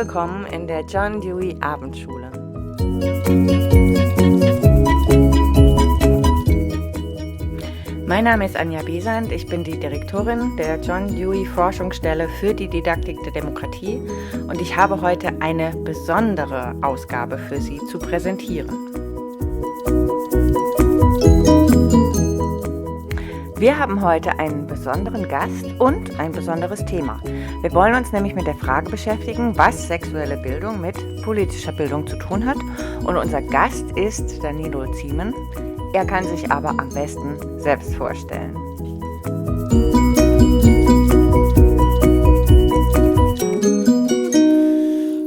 willkommen in der John Dewey Abendschule. Mein Name ist Anja Besant, ich bin die Direktorin der John Dewey Forschungsstelle für die Didaktik der Demokratie und ich habe heute eine besondere Ausgabe für Sie zu präsentieren. Wir haben heute einen besonderen Gast und ein besonderes Thema. Wir wollen uns nämlich mit der Frage beschäftigen, was sexuelle Bildung mit politischer Bildung zu tun hat. Und unser Gast ist Danilo Ziemen. Er kann sich aber am besten selbst vorstellen.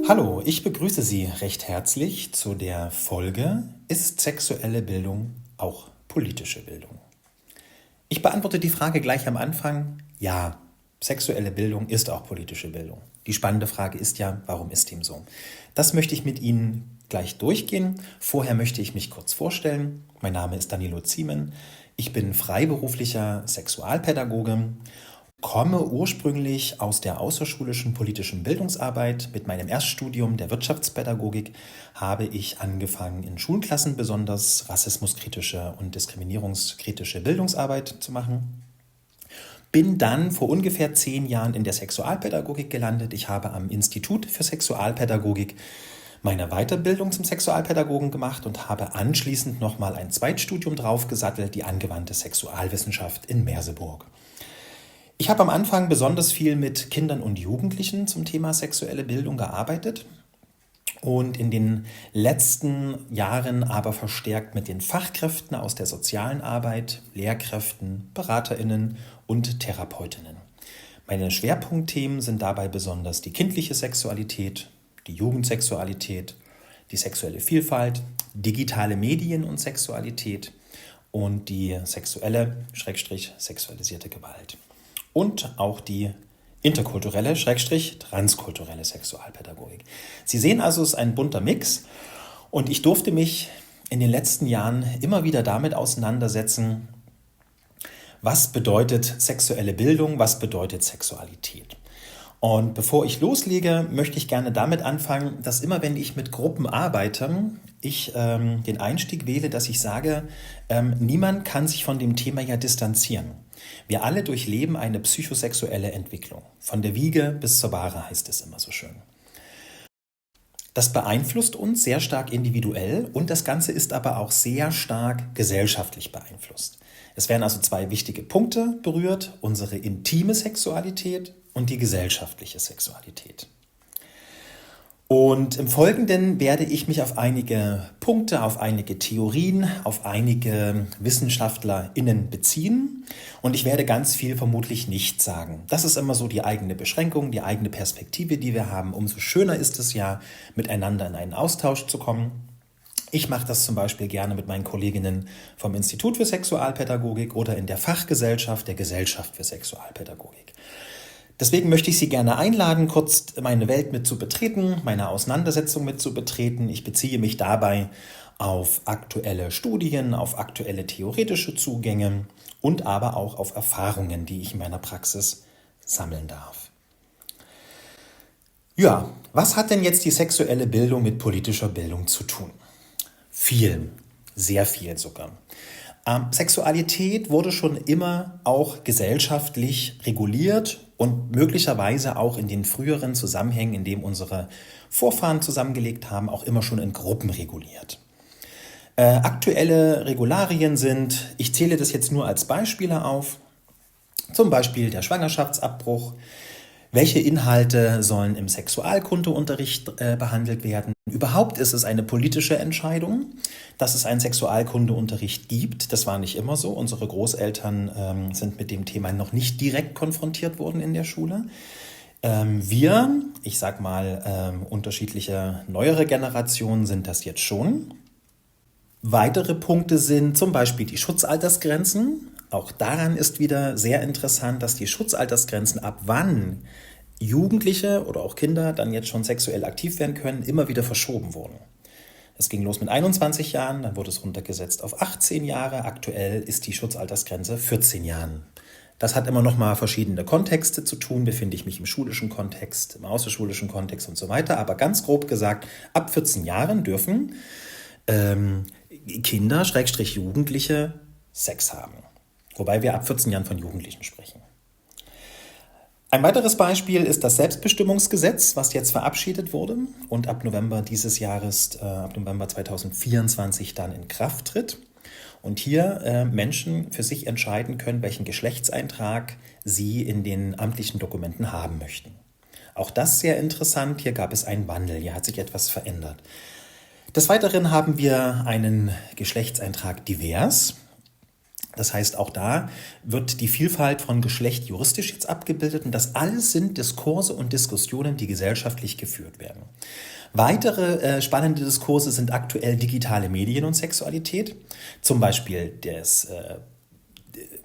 Hallo, ich begrüße Sie recht herzlich zu der Folge Ist sexuelle Bildung auch politische Bildung? Ich beantworte die Frage gleich am Anfang. Ja, sexuelle Bildung ist auch politische Bildung. Die spannende Frage ist ja, warum ist dem so? Das möchte ich mit Ihnen gleich durchgehen. Vorher möchte ich mich kurz vorstellen. Mein Name ist Danilo Ziemen. Ich bin freiberuflicher Sexualpädagoge, komme ursprünglich aus der außerschulischen politischen Bildungsarbeit. Mit meinem Erststudium der Wirtschaftspädagogik habe ich angefangen, in Schulklassen besonders rassismuskritische und diskriminierungskritische Bildungsarbeit zu machen. Bin dann vor ungefähr 10 Jahren in der Sexualpädagogik gelandet. Ich habe am Institut für Sexualpädagogik meine Weiterbildung zum Sexualpädagogen gemacht und habe anschließend nochmal ein Zweitstudium draufgesattelt, die angewandte Sexualwissenschaft in Merseburg. Ich habe am Anfang besonders viel mit Kindern und Jugendlichen zum Thema sexuelle Bildung gearbeitet und in den letzten Jahren aber verstärkt mit den Fachkräften aus der sozialen Arbeit, Lehrkräften, BeraterInnen und Therapeutinnen. Meine Schwerpunktthemen sind dabei besonders die kindliche Sexualität, die Jugendsexualität, die sexuelle Vielfalt, digitale Medien und Sexualität und die sexuelle/sexualisierte Gewalt. Und auch die interkulturelle/transkulturelle Sexualpädagogik. Sie sehen also, es ist ein bunter Mix und ich durfte mich in den letzten Jahren immer wieder damit auseinandersetzen, was bedeutet sexuelle Bildung, was bedeutet Sexualität. Und bevor ich loslege, möchte ich gerne damit anfangen, dass immer, wenn ich mit Gruppen arbeite, ich den Einstieg wähle, dass ich sage, niemand kann sich von dem Thema ja distanzieren. Wir alle durchleben eine psychosexuelle Entwicklung. Von der Wiege bis zur Bahre heißt es immer so schön. Das beeinflusst uns sehr stark individuell und das Ganze ist aber auch sehr stark gesellschaftlich beeinflusst. Es werden also 2 wichtige Punkte berührt, unsere intime Sexualität und die gesellschaftliche Sexualität. Und im Folgenden werde ich mich auf einige Punkte, auf einige Theorien, auf einige WissenschaftlerInnen beziehen und ich werde ganz viel vermutlich nicht sagen. Das ist immer so die eigene Beschränkung, die eigene Perspektive, die wir haben. Umso schöner ist es ja, miteinander in einen Austausch zu kommen. Ich mache das zum Beispiel gerne mit meinen Kolleginnen vom Institut für Sexualpädagogik oder in der Fachgesellschaft der Gesellschaft für Sexualpädagogik. Deswegen möchte ich Sie gerne einladen, kurz meine Welt mit zu betreten, meine Auseinandersetzung mit zu betreten. Ich beziehe mich dabei auf aktuelle Studien, auf aktuelle theoretische Zugänge und aber auch auf Erfahrungen, die ich in meiner Praxis sammeln darf. Ja, was hat denn jetzt die sexuelle Bildung mit politischer Bildung zu tun? Viel, sehr viel sogar. Sexualität wurde schon immer auch gesellschaftlich reguliert und möglicherweise auch in den früheren Zusammenhängen, in denen unsere Vorfahren zusammengelegt haben, auch immer schon in Gruppen reguliert. Aktuelle Regularien sind, ich zähle das jetzt nur als Beispiele auf, zum Beispiel der Schwangerschaftsabbruch. Welche Inhalte sollen im Sexualkundeunterricht behandelt werden? Überhaupt ist es eine politische Entscheidung, dass es einen Sexualkundeunterricht gibt. Das war nicht immer so. Unsere Großeltern sind mit dem Thema noch nicht direkt konfrontiert worden in der Schule. Ich sag mal, unterschiedliche neuere Generationen sind das jetzt schon. Weitere Punkte sind zum Beispiel die Schutzaltersgrenzen. Auch daran ist wieder sehr interessant, dass die Schutzaltersgrenzen, ab wann Jugendliche oder auch Kinder dann jetzt schon sexuell aktiv werden können, immer wieder verschoben wurden. Es ging los mit 21 Jahren, dann wurde es runtergesetzt auf 18 Jahre. Aktuell ist die Schutzaltersgrenze 14 Jahren Das hat immer noch mal verschiedene Kontexte zu tun. Befinde ich mich im schulischen Kontext, im außerschulischen Kontext und so weiter. Aber ganz grob gesagt, ab 14 Jahren dürfen Kinder, Schrägstrich Jugendliche, Sex haben. Wobei wir ab 14 Jahren von Jugendlichen sprechen. Ein weiteres Beispiel ist das Selbstbestimmungsgesetz, was jetzt verabschiedet wurde und ab November dieses Jahres, ab November 2024 dann in Kraft tritt. Und hier Menschen für sich entscheiden können, welchen Geschlechtseintrag sie in den amtlichen Dokumenten haben möchten. Auch das sehr interessant, hier gab es einen Wandel, hier hat sich etwas verändert. Des Weiteren haben wir einen Geschlechtseintrag divers. Das heißt, auch da wird die Vielfalt von Geschlecht juristisch jetzt abgebildet und das alles sind Diskurse und Diskussionen, die gesellschaftlich geführt werden. Weitere spannende Diskurse sind aktuell digitale Medien und Sexualität, zum Beispiel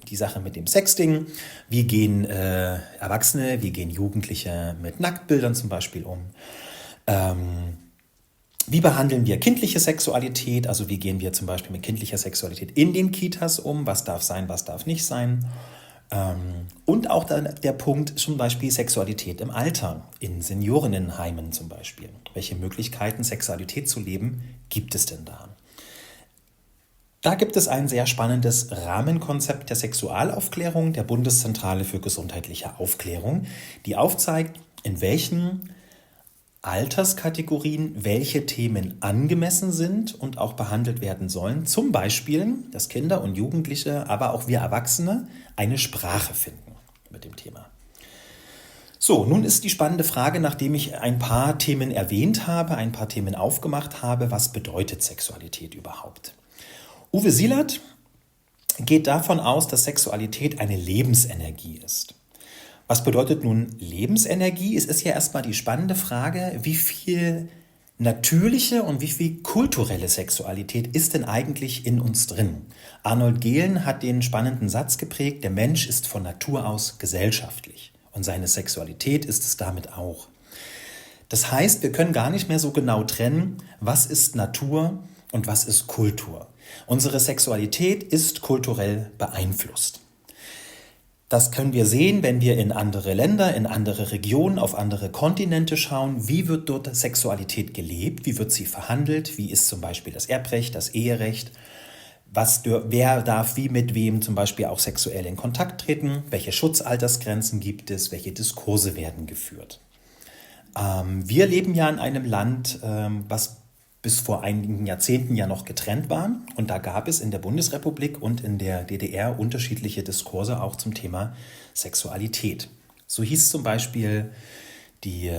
die Sache mit dem Sexting. Wie gehen Erwachsene, wie gehen Jugendliche mit Nacktbildern zum Beispiel um? Wie behandeln wir kindliche Sexualität? Also wie gehen wir zum Beispiel mit kindlicher Sexualität in den Kitas um? Was darf sein, was darf nicht sein? Und auch der Punkt zum Beispiel Sexualität im Alter, in Seniorinnenheimen zum Beispiel. Welche Möglichkeiten, Sexualität zu leben, gibt es denn da? Da gibt es ein sehr spannendes Rahmenkonzept der Sexualaufklärung der Bundeszentrale für gesundheitliche Aufklärung, die aufzeigt, in welchen Alterskategorien welche Themen angemessen sind und auch behandelt werden sollen. Zum Beispiel, dass Kinder und Jugendliche, aber auch wir Erwachsene eine Sprache finden mit dem Thema. So, nun ist die spannende Frage, nachdem ich ein paar Themen erwähnt habe, ein paar Themen aufgemacht habe, was bedeutet Sexualität überhaupt? Uwe Sielert geht davon aus, dass Sexualität eine Lebensenergie ist. Was bedeutet nun Lebensenergie? Es ist ja erstmal die spannende Frage, wie viel natürliche und wie viel kulturelle Sexualität ist denn eigentlich in uns drin? Arnold Gehlen hat den spannenden Satz geprägt, der Mensch ist von Natur aus gesellschaftlich und seine Sexualität ist es damit auch. Das heißt, wir können gar nicht mehr so genau trennen, was ist Natur und was ist Kultur. Unsere Sexualität ist kulturell beeinflusst. Das können wir sehen, wenn wir in andere Länder, in andere Regionen, auf andere Kontinente schauen. Wie wird dort Sexualität gelebt? Wie wird sie verhandelt? Wie ist zum Beispiel das Erbrecht, das Eherecht? Wer darf wie mit wem zum Beispiel auch sexuell in Kontakt treten? Welche Schutzaltersgrenzen gibt es? Welche Diskurse werden geführt? Wir leben ja in einem Land, was bis vor einigen Jahrzehnten ja noch getrennt waren. Und da gab es in der Bundesrepublik und in der DDR unterschiedliche Diskurse auch zum Thema Sexualität. So hieß zum Beispiel die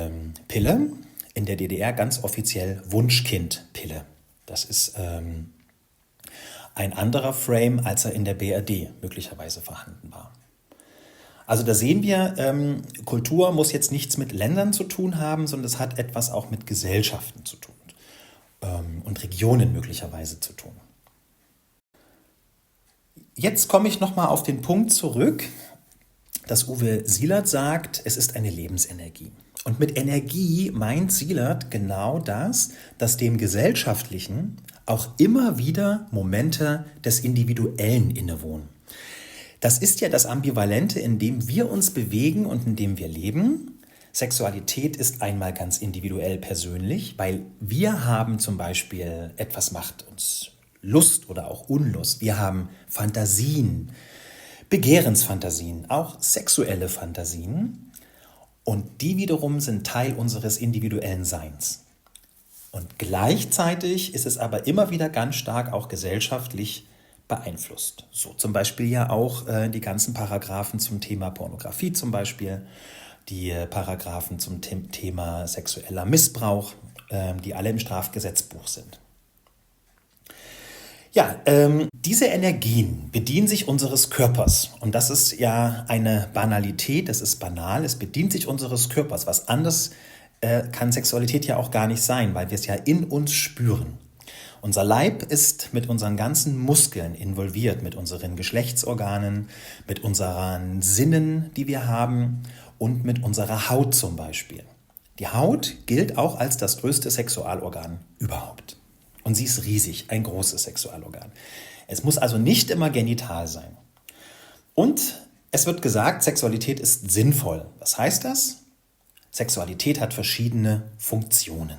Pille in der DDR ganz offiziell Wunschkind-Pille. Das ist ein anderer Frame, als er in der BRD möglicherweise vorhanden war. Also da sehen wir, Kultur muss jetzt nichts mit Ländern zu tun haben, sondern es hat etwas auch mit Gesellschaften zu tun. Und Regionen möglicherweise zu tun. Jetzt komme ich nochmal auf den Punkt zurück, dass Uwe Sielert sagt, es ist eine Lebensenergie. Und mit Energie meint Sielert genau das, dass dem Gesellschaftlichen auch immer wieder Momente des Individuellen innewohnen. Das ist ja das Ambivalente, in dem wir uns bewegen und in dem wir leben. Sexualität ist einmal ganz individuell persönlich, weil wir haben zum Beispiel, etwas macht uns Lust oder auch Unlust. Wir haben Fantasien, Begehrensfantasien, auch sexuelle Fantasien. Und die wiederum sind Teil unseres individuellen Seins. Und gleichzeitig ist es aber immer wieder ganz stark auch gesellschaftlich beeinflusst. So zum Beispiel ja auch die ganzen Paragraphen zum Thema Pornografie zum Beispiel, die Paragraphen zum Thema sexueller Missbrauch, die alle im Strafgesetzbuch sind. Ja, diese Energien bedienen sich unseres Körpers. Und das ist ja eine Banalität, das ist banal, es bedient sich unseres Körpers. Was anderes kann Sexualität ja auch gar nicht sein, weil wir es ja in uns spüren. Unser Leib ist mit unseren ganzen Muskeln involviert, mit unseren Geschlechtsorganen, mit unseren Sinnen, die wir haben und mit unserer Haut zum Beispiel. Die Haut gilt auch als das größte Sexualorgan überhaupt. Und sie ist riesig, ein großes Sexualorgan. Es muss also nicht immer genital sein. Und Es wird gesagt, Sexualität ist sinnvoll. Was heißt das? Sexualität hat verschiedene Funktionen.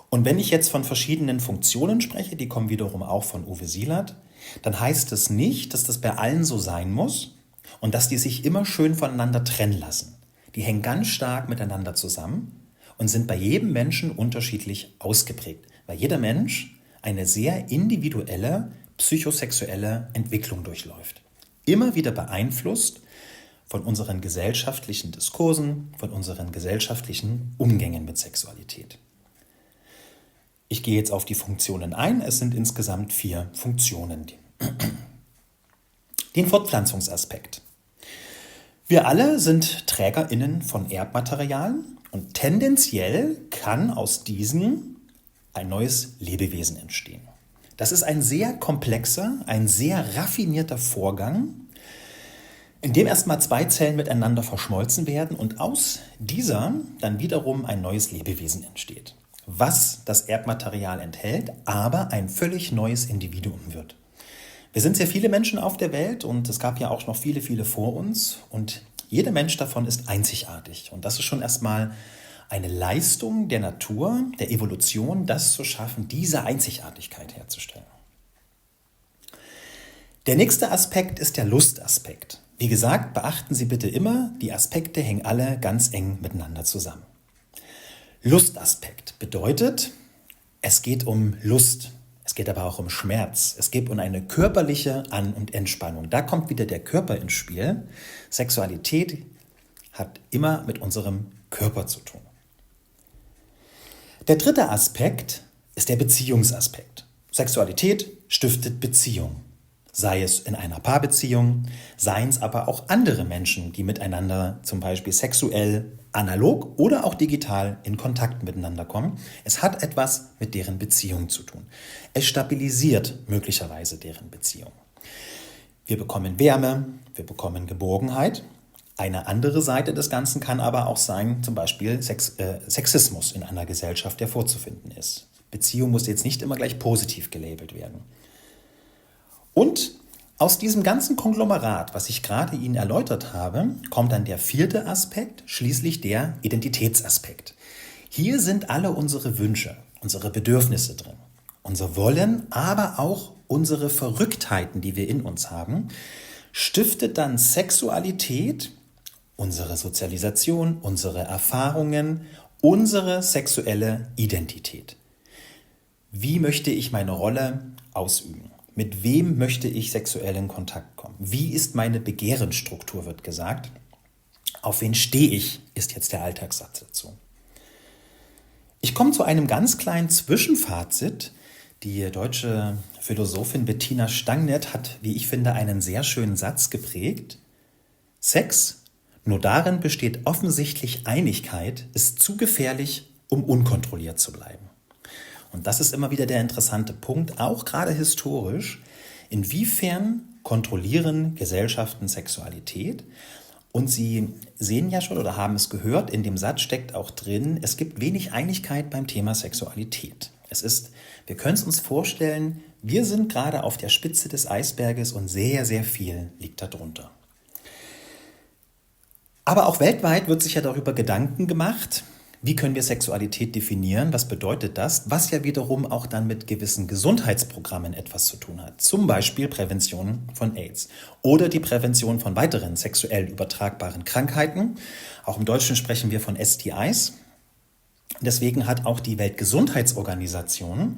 Und wenn ich jetzt von verschiedenen Funktionen spreche, die kommen wiederum auch von Uwe Sielert, dann heißt es nicht, dass das bei allen so sein muss und dass die sich immer schön voneinander trennen lassen. Die hängen ganz stark miteinander zusammen und sind bei jedem Menschen unterschiedlich ausgeprägt, weil jeder Mensch eine sehr individuelle psychosexuelle Entwicklung durchläuft. Immer wieder beeinflusst von unseren gesellschaftlichen Diskursen, von unseren gesellschaftlichen Umgängen mit Sexualität. Ich gehe jetzt auf die Funktionen ein. Es sind insgesamt 4 Funktionen. Den Fortpflanzungsaspekt. Wir alle sind TrägerInnen von Erbmaterialien und tendenziell kann aus diesen ein neues Lebewesen entstehen. Das ist ein sehr komplexer, ein sehr raffinierter Vorgang, in dem erstmal 2 Zellen miteinander verschmolzen werden und aus dieser dann wiederum ein neues Lebewesen entsteht, was das Erbmaterial enthält, aber ein völlig neues Individuum wird. Wir sind sehr viele Menschen auf der Welt und es gab ja auch noch viele, viele vor uns und jeder Mensch davon ist einzigartig. Und das ist schon erstmal eine Leistung der Natur, der Evolution, das zu schaffen, diese Einzigartigkeit herzustellen. Der nächste Aspekt ist der Lustaspekt. Wie gesagt, beachten Sie bitte immer, die Aspekte hängen alle ganz eng miteinander zusammen. Lustaspekt bedeutet, es geht um Lust, es geht aber auch um Schmerz, es geht um eine körperliche An- und Entspannung. Da kommt wieder der Körper ins Spiel. Sexualität hat immer mit unserem Körper zu tun. Der dritte Aspekt ist der Beziehungsaspekt. Sexualität stiftet Beziehung. Sei es in einer Paarbeziehung, seien es aber auch andere Menschen, die miteinander zum Beispiel sexuell, analog oder auch digital in Kontakt miteinander kommen. Es hat etwas mit deren Beziehung zu tun. Es stabilisiert möglicherweise deren Beziehung. Wir bekommen Wärme, wir bekommen Geborgenheit. Eine andere Seite des Ganzen kann aber auch sein, zum Beispiel Sexismus in einer Gesellschaft, der vorzufinden ist. Beziehung muss jetzt nicht immer gleich positiv gelabelt werden. Und aus diesem ganzen Konglomerat, was ich gerade Ihnen erläutert habe, kommt dann der 4. Aspekt, schließlich der Identitätsaspekt. Hier sind alle unsere Wünsche, unsere Bedürfnisse drin, unser Wollen, aber auch unsere Verrücktheiten, die wir in uns haben, stiftet dann Sexualität, unsere Sozialisation, unsere Erfahrungen, unsere sexuelle Identität. Wie möchte ich meine Rolle ausüben? Mit wem möchte ich sexuell in Kontakt kommen? Wie ist meine Begehrensstruktur, wird gesagt. Auf wen stehe ich, ist jetzt der Alltagssatz dazu. Ich komme zu einem ganz kleinen Zwischenfazit. Die deutsche Philosophin Bettina Stangnert hat, wie ich finde, einen sehr schönen Satz geprägt. Sex, nur darin besteht offensichtlich Einigkeit, ist zu gefährlich, um unkontrolliert zu bleiben. Und das ist immer wieder der interessante Punkt, auch gerade historisch. Inwiefern kontrollieren Gesellschaften Sexualität? Und Sie sehen ja schon oder haben es gehört, in dem Satz steckt auch drin, es gibt wenig Einigkeit beim Thema Sexualität. Wir können es uns vorstellen, wir sind gerade auf der Spitze des Eisberges und sehr, sehr viel liegt darunter. Aber auch weltweit wird sich ja darüber Gedanken gemacht, wie können wir Sexualität definieren? Was bedeutet das? Was ja wiederum auch dann mit gewissen Gesundheitsprogrammen etwas zu tun hat. Zum Beispiel Prävention von AIDS oder die Prävention von weiteren sexuell übertragbaren Krankheiten. Auch im Deutschen sprechen wir von STIs. Deswegen hat auch die Weltgesundheitsorganisation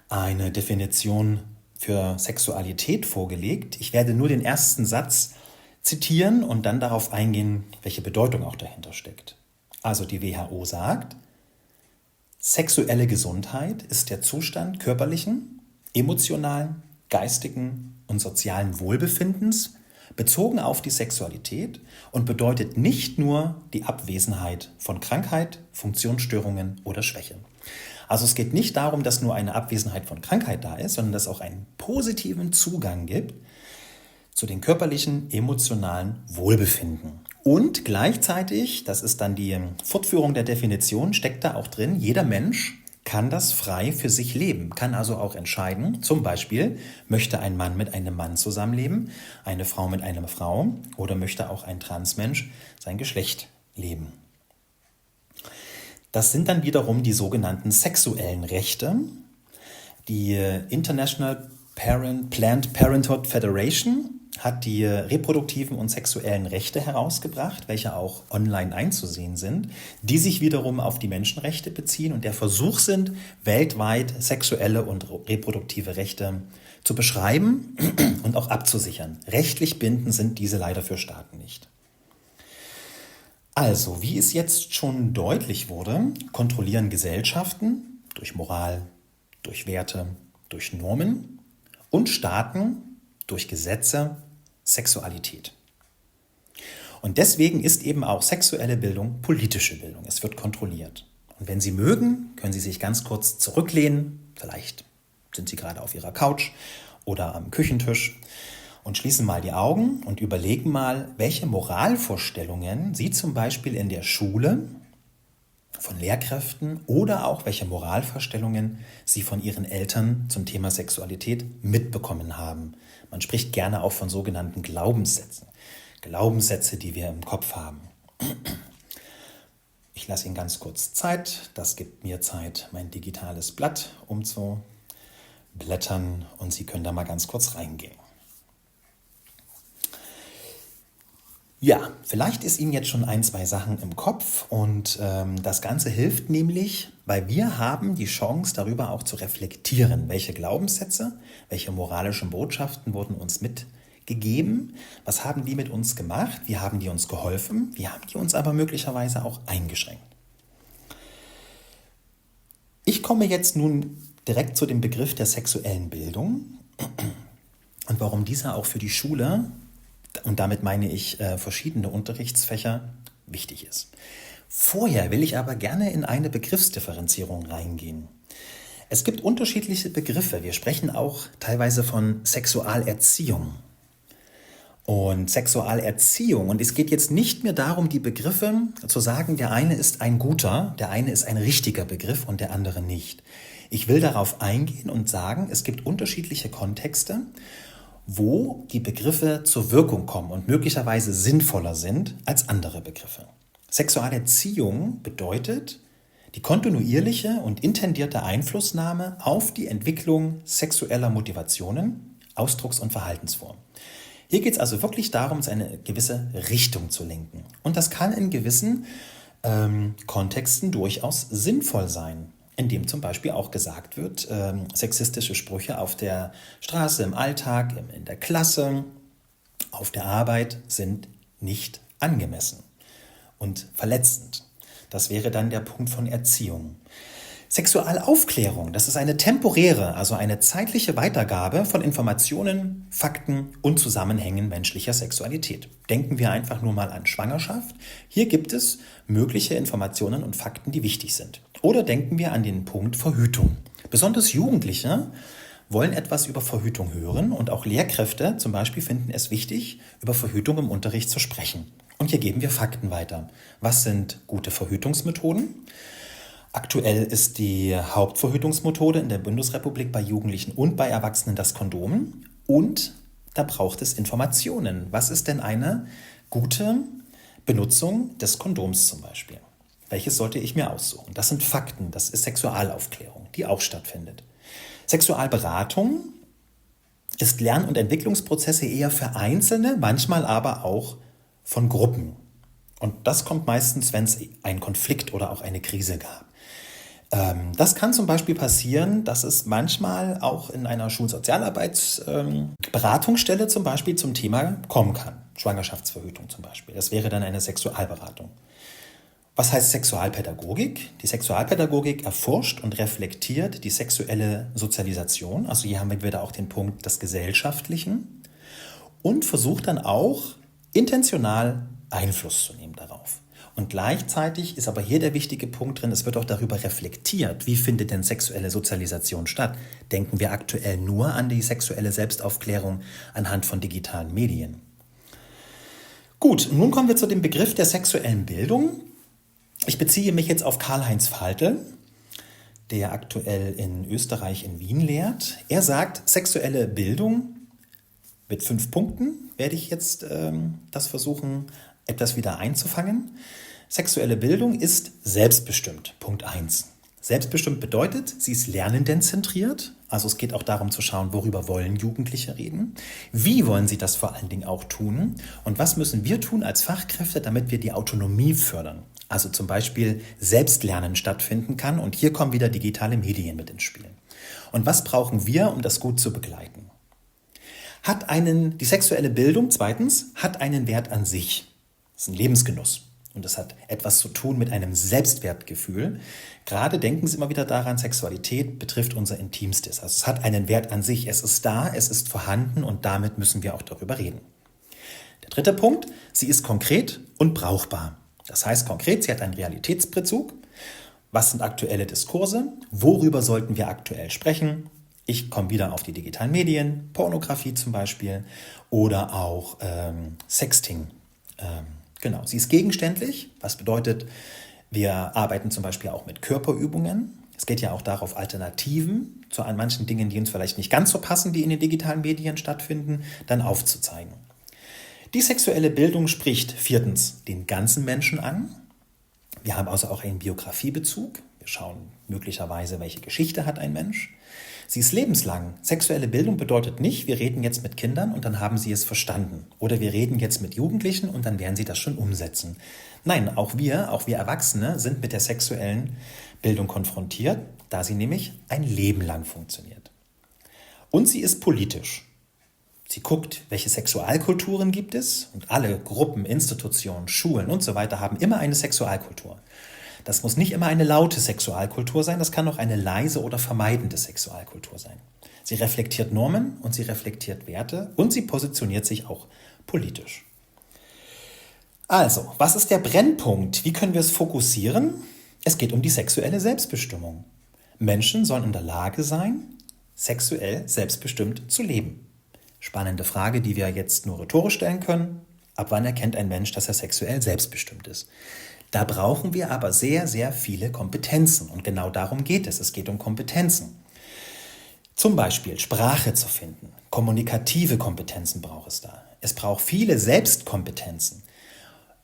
eine Definition für Sexualität vorgelegt. Ich werde nur den ersten Satz zitieren und dann darauf eingehen, welche Bedeutung auch dahinter steckt. Also die WHO sagt, sexuelle Gesundheit ist der Zustand körperlichen, emotionalen, geistigen und sozialen Wohlbefindens bezogen auf die Sexualität und bedeutet nicht nur die Abwesenheit von Krankheit, Funktionsstörungen oder Schwäche. Also es geht nicht darum, dass nur eine Abwesenheit von Krankheit da ist, sondern dass es auch einen positiven Zugang gibt zu den körperlichen, emotionalen Wohlbefinden. Und gleichzeitig, das ist dann die Fortführung der Definition, steckt da auch drin, jeder Mensch kann das frei für sich leben, kann also auch entscheiden, zum Beispiel, möchte ein Mann mit einem Mann zusammenleben, eine Frau mit einer Frau oder möchte auch ein Transmensch sein Geschlecht leben. Das sind dann wiederum die sogenannten sexuellen Rechte. Die International Planned Parenthood Federation hat die reproduktiven und sexuellen Rechte herausgebracht, welche auch online einzusehen sind, die sich wiederum auf die Menschenrechte beziehen und der Versuch sind, weltweit sexuelle und reproduktive Rechte zu beschreiben und auch abzusichern. Rechtlich bindend sind diese leider für Staaten nicht. Also, wie es jetzt schon deutlich wurde, kontrollieren Gesellschaften durch Moral, durch Werte, durch Normen und Staaten durch Gesetze Sexualität. Und deswegen ist eben auch sexuelle Bildung politische Bildung. Es wird kontrolliert. Und wenn Sie mögen, können Sie sich ganz kurz zurücklehnen. Vielleicht sind Sie gerade auf Ihrer Couch oder am Küchentisch und schließen mal die Augen und überlegen mal, welche Moralvorstellungen Sie zum Beispiel in der Schule von Lehrkräften oder auch welche Moralvorstellungen Sie von Ihren Eltern zum Thema Sexualität mitbekommen haben. Man spricht gerne auch von sogenannten Glaubenssätzen. Glaubenssätze, die wir im Kopf haben. Ich lasse Ihnen ganz kurz Zeit. Das gibt mir Zeit, mein digitales Blatt umzublättern und Sie können da mal ganz kurz reingehen. Ja, vielleicht ist Ihnen jetzt schon ein, zwei Sachen im Kopf und das Ganze hilft nämlich, weil wir haben die Chance, darüber auch zu reflektieren, welche Glaubenssätze, welche moralischen Botschaften wurden uns mitgegeben, was haben die mit uns gemacht, wie haben die uns geholfen, wie haben die uns aber möglicherweise auch eingeschränkt. Ich komme jetzt nun direkt zu dem Begriff der sexuellen Bildung und warum dieser auch für die Schule, und damit meine ich verschiedene Unterrichtsfächer, wichtig ist. Vorher will ich aber gerne in eine Begriffsdifferenzierung reingehen. Es gibt unterschiedliche Begriffe. Wir sprechen auch teilweise von Sexualerziehung. Und Sexualerziehung, und es geht jetzt nicht mehr darum, die Begriffe zu sagen, der eine ist ein guter, der eine ist ein richtiger Begriff und der andere nicht. Ich will darauf eingehen und sagen, es gibt unterschiedliche Kontexte, wo die Begriffe zur Wirkung kommen und möglicherweise sinnvoller sind als andere Begriffe. Sexualerziehung bedeutet die kontinuierliche und intendierte Einflussnahme auf die Entwicklung sexueller Motivationen, Ausdrucks- und Verhaltensformen. Hier geht es also wirklich darum, eine gewisse Richtung zu lenken. Und das kann in gewissen Kontexten durchaus sinnvoll sein, indem zum Beispiel auch gesagt wird, sexistische Sprüche auf der Straße, im Alltag, in der Klasse, auf der Arbeit sind nicht angemessen und verletzend. Das wäre dann der Punkt von Erziehung. Sexualaufklärung, das ist eine temporäre, also eine zeitliche Weitergabe von Informationen, Fakten und Zusammenhängen menschlicher Sexualität. Denken wir einfach nur mal an Schwangerschaft. Hier gibt es mögliche Informationen und Fakten, die wichtig sind. Oder denken wir an den Punkt Verhütung. Besonders Jugendliche wollen etwas über Verhütung hören und auch Lehrkräfte zum Beispiel finden es wichtig, über Verhütung im Unterricht zu sprechen. Und hier geben wir Fakten weiter. Was sind gute Verhütungsmethoden? Aktuell ist die Hauptverhütungsmethode in der Bundesrepublik bei Jugendlichen und bei Erwachsenen das Kondom. Und da braucht es Informationen. Was ist denn eine gute Benutzung des Kondoms zum Beispiel? Welches sollte ich mir aussuchen? Das sind Fakten, das ist Sexualaufklärung, die auch stattfindet. Sexualberatung ist Lern- und Entwicklungsprozesse eher für Einzelne, manchmal aber auch von Gruppen. Und das kommt meistens, wenn es einen Konflikt oder auch eine Krise gab. Das kann zum Beispiel passieren, dass es manchmal auch in einer Schulsozialarbeitsberatungsstelle zum Beispiel zum Thema kommen kann. Schwangerschaftsverhütung zum Beispiel. Das wäre dann eine Sexualberatung. Was heißt Sexualpädagogik? Die Sexualpädagogik erforscht und reflektiert die sexuelle Sozialisation. Also hier haben wir wieder auch den Punkt des Gesellschaftlichen und versucht dann auch intentional Einfluss zu nehmen darauf. Und gleichzeitig ist aber hier der wichtige Punkt drin, es wird auch darüber reflektiert, wie findet denn sexuelle Sozialisation statt. Denken wir aktuell nur an die sexuelle Selbstaufklärung anhand von digitalen Medien. Gut, nun kommen wir zu dem Begriff der sexuellen Bildung. Ich beziehe mich jetzt auf Karl-Heinz Faltl. der aktuell in Österreich in Wien lehrt. Er sagt, sexuelle Bildung mit 5 Punkten werde ich jetzt das versuchen, etwas wieder einzufangen. Sexuelle Bildung ist selbstbestimmt. Punkt 1. Selbstbestimmt bedeutet, sie ist lernendenzentriert. Also es geht auch darum zu schauen, worüber wollen Jugendliche reden. Wie wollen sie das vor allen Dingen auch tun? Und was müssen wir tun als Fachkräfte, damit wir die Autonomie fördern? Also zum Beispiel Selbstlernen stattfinden kann. Und hier kommen wieder digitale Medien mit ins Spiel. Und was brauchen wir, um das gut zu begleiten? Die sexuelle Bildung, zweitens, hat einen Wert an sich. Das ist ein Lebensgenuss. Und das hat etwas zu tun mit einem Selbstwertgefühl. Gerade denken Sie immer wieder daran, Sexualität betrifft unser Intimstes. Also es hat einen Wert an sich. Es ist da, es ist vorhanden und damit müssen wir auch darüber reden. Der dritte Punkt, sie ist konkret und brauchbar. Das heißt konkret, sie hat einen Realitätsbezug. Was sind aktuelle Diskurse? Worüber sollten wir aktuell sprechen? Ich komme wieder auf die digitalen Medien, Pornografie zum Beispiel oder auch Sexting. Genau, sie ist gegenständlich, was bedeutet, wir arbeiten zum Beispiel auch mit Körperübungen. Es geht ja auch darauf, Alternativen zu manchen Dingen, die uns vielleicht nicht ganz so passen, die in den digitalen Medien stattfinden, dann aufzuzeigen. Die sexuelle Bildung spricht viertens den ganzen Menschen an. Wir haben also auch einen Biografiebezug. Wir schauen möglicherweise, welche Geschichte hat ein Mensch. Sie ist lebenslang. Sexuelle Bildung bedeutet nicht, wir reden jetzt mit Kindern und dann haben sie es verstanden. Oder wir reden jetzt mit Jugendlichen und dann werden sie das schon umsetzen. Nein, auch wir Erwachsene sind mit der sexuellen Bildung konfrontiert, da sie nämlich ein Leben lang funktioniert. Und sie ist politisch. Sie guckt, welche Sexualkulturen gibt es und alle Gruppen, Institutionen, Schulen und so weiter haben immer eine Sexualkultur. Das muss nicht immer eine laute Sexualkultur sein, das kann auch eine leise oder vermeidende Sexualkultur sein. Sie reflektiert Normen und sie reflektiert Werte und sie positioniert sich auch politisch. Also, was ist der Brennpunkt? Wie können wir es fokussieren? Es geht um die sexuelle Selbstbestimmung. Menschen sollen in der Lage sein, sexuell selbstbestimmt zu leben. Spannende Frage, die wir jetzt nur rhetorisch stellen können. Ab wann erkennt ein Mensch, dass er sexuell selbstbestimmt ist? Da brauchen wir aber sehr, sehr viele Kompetenzen. Und genau darum geht es. Es geht um Kompetenzen. Zum Beispiel Sprache zu finden. Kommunikative Kompetenzen braucht es da. Es braucht viele Selbstkompetenzen.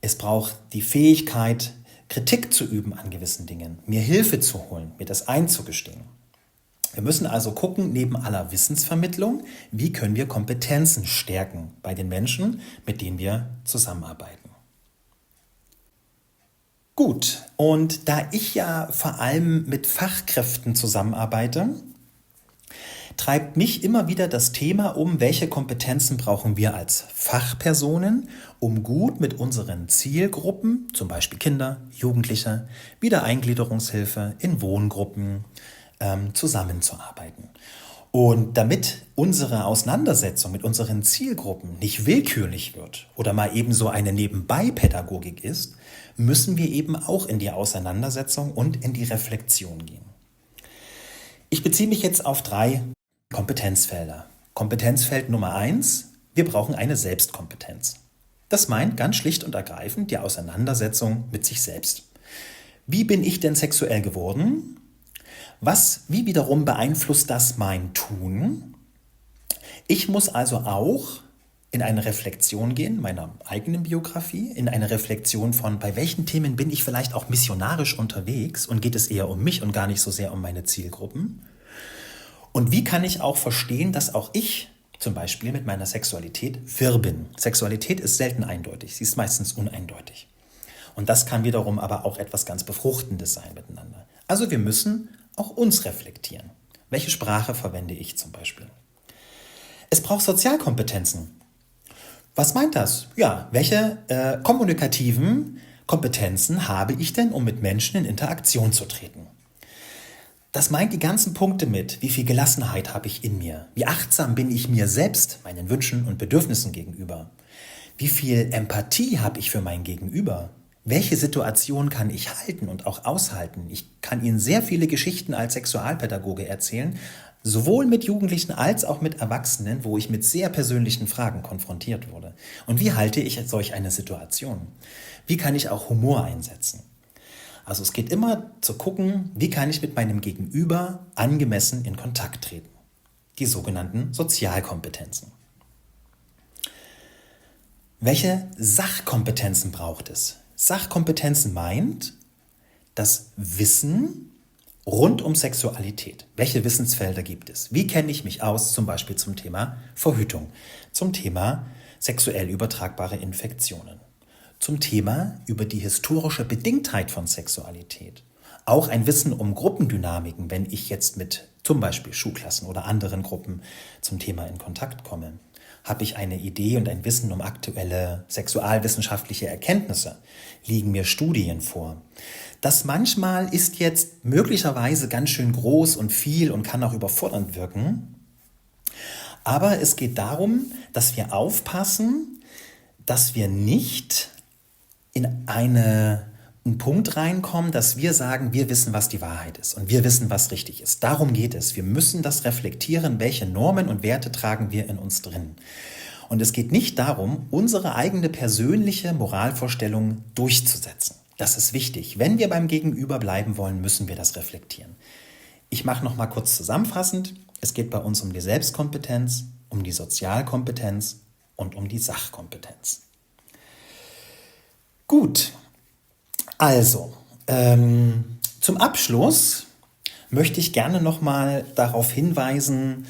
Es braucht die Fähigkeit, Kritik zu üben an gewissen Dingen, mir Hilfe zu holen, mir das einzugestehen. Wir müssen also gucken, neben aller Wissensvermittlung, wie können wir Kompetenzen stärken bei den Menschen, mit denen wir zusammenarbeiten. Gut, und da ich ja vor allem mit Fachkräften zusammenarbeite, treibt mich immer wieder das Thema um, welche Kompetenzen brauchen wir als Fachpersonen, um gut mit unseren Zielgruppen, zum Beispiel Kinder, Jugendliche, Wiedereingliederungshilfe in Wohngruppen, zusammenzuarbeiten. Und damit unsere Auseinandersetzung mit unseren Zielgruppen nicht willkürlich wird oder mal eben so eine Nebenbei-Pädagogik ist, müssen wir eben auch in die Auseinandersetzung und in die Reflexion gehen. Ich beziehe mich jetzt auf 3 Kompetenzfelder. Kompetenzfeld Nummer 1, wir brauchen eine Selbstkompetenz. Das meint ganz schlicht und ergreifend die Auseinandersetzung mit sich selbst. Wie bin ich denn sexuell geworden? Wie wiederum beeinflusst das mein Tun? Ich muss also auch in eine Reflexion gehen, meiner eigenen Biografie, in eine Reflexion von, bei welchen Themen bin ich vielleicht auch missionarisch unterwegs und geht es eher um mich und gar nicht so sehr um meine Zielgruppen? Und wie kann ich auch verstehen, dass auch ich zum Beispiel mit meiner Sexualität wirr bin? Sexualität ist selten eindeutig, sie ist meistens uneindeutig. Und das kann wiederum aber auch etwas ganz Befruchtendes sein miteinander. Also wir müssen auch uns reflektieren. Welche Sprache verwende ich zum Beispiel? Es braucht Sozialkompetenzen. Was meint das? Ja, welche kommunikativen Kompetenzen habe ich denn, um mit Menschen in Interaktion zu treten? Das meint die ganzen Punkte mit. Wie viel Gelassenheit habe ich in mir? Wie achtsam bin ich mir selbst, meinen Wünschen und Bedürfnissen gegenüber? Wie viel Empathie habe ich für mein Gegenüber? Welche Situation kann ich halten und auch aushalten? Ich kann Ihnen sehr viele Geschichten als Sexualpädagoge erzählen, sowohl mit Jugendlichen als auch mit Erwachsenen, wo ich mit sehr persönlichen Fragen konfrontiert wurde. Und wie halte ich solch eine Situation? Wie kann ich auch Humor einsetzen? Also es geht immer zu gucken, wie kann ich mit meinem Gegenüber angemessen in Kontakt treten. Die sogenannten Sozialkompetenzen. Welche Sachkompetenzen braucht es? Sachkompetenzen meint das Wissen rund um Sexualität. Welche Wissensfelder gibt es? Wie kenne ich mich aus, zum Beispiel zum Thema Verhütung, zum Thema sexuell übertragbare Infektionen, zum Thema über die historische Bedingtheit von Sexualität. Auch ein Wissen um Gruppendynamiken, wenn ich jetzt mit zum Beispiel Schulklassen oder anderen Gruppen zum Thema in Kontakt komme. Habe ich eine Idee und ein Wissen um aktuelle sexualwissenschaftliche Erkenntnisse? Liegen mir Studien vor? Das manchmal ist jetzt möglicherweise ganz schön groß und viel und kann auch überfordernd wirken. Aber es geht darum, dass wir aufpassen, dass wir nicht in einen Punkt reinkommen, dass wir sagen, wir wissen, was die Wahrheit ist und wir wissen, was richtig ist. Darum geht es. Wir müssen das reflektieren, welche Normen und Werte tragen wir in uns drin. Und es geht nicht darum, unsere eigene persönliche Moralvorstellung durchzusetzen. Das ist wichtig. Wenn wir beim Gegenüber bleiben wollen, müssen wir das reflektieren. Ich mache noch mal kurz zusammenfassend. Es geht bei uns um die Selbstkompetenz, um die Sozialkompetenz und um die Sachkompetenz. Gut. Also, zum Abschluss möchte ich gerne nochmal darauf hinweisen,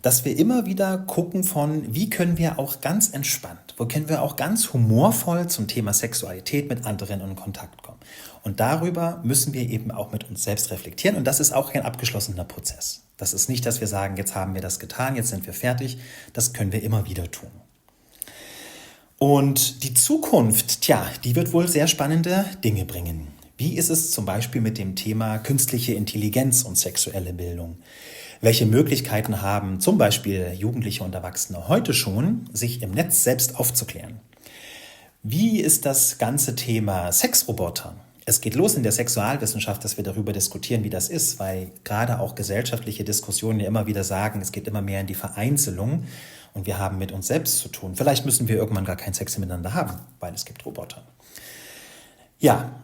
dass wir immer wieder gucken wie können wir auch ganz entspannt, wo können wir auch ganz humorvoll zum Thema Sexualität mit anderen in Kontakt kommen. Und darüber müssen wir eben auch mit uns selbst reflektieren und das ist auch kein abgeschlossener Prozess. Das ist nicht, dass wir sagen, jetzt haben wir das getan, jetzt sind wir fertig. Das können wir immer wieder tun. Und die Zukunft, die wird wohl sehr spannende Dinge bringen. Wie ist es zum Beispiel mit dem Thema künstliche Intelligenz und sexuelle Bildung? Welche Möglichkeiten haben zum Beispiel Jugendliche und Erwachsene heute schon, sich im Netz selbst aufzuklären? Wie ist das ganze Thema Sexroboter? Es geht los in der Sexualwissenschaft, dass wir darüber diskutieren, wie das ist, weil gerade auch gesellschaftliche Diskussionen ja immer wieder sagen, es geht immer mehr in die Vereinzelung und wir haben mit uns selbst zu tun. Vielleicht müssen wir irgendwann gar keinen Sex miteinander haben, weil es gibt Roboter. Ja,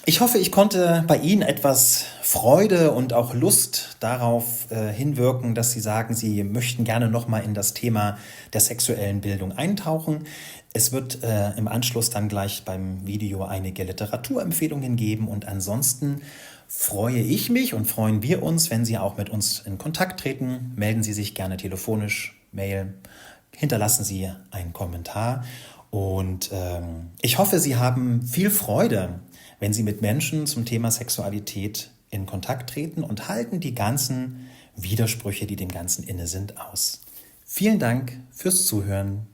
ich hoffe, ich konnte bei Ihnen etwas Freude und auch Lust darauf hinwirken, dass Sie sagen, Sie möchten gerne nochmal in das Thema der sexuellen Bildung eintauchen. Es wird im Anschluss dann gleich beim Video einige Literaturempfehlungen geben und ansonsten freue ich mich und freuen wir uns, wenn Sie auch mit uns in Kontakt treten. Melden Sie sich gerne telefonisch, Mail, hinterlassen Sie einen Kommentar und ich hoffe, Sie haben viel Freude, wenn Sie mit Menschen zum Thema Sexualität in Kontakt treten und halten die ganzen Widersprüche, die dem Ganzen inne sind, aus. Vielen Dank fürs Zuhören.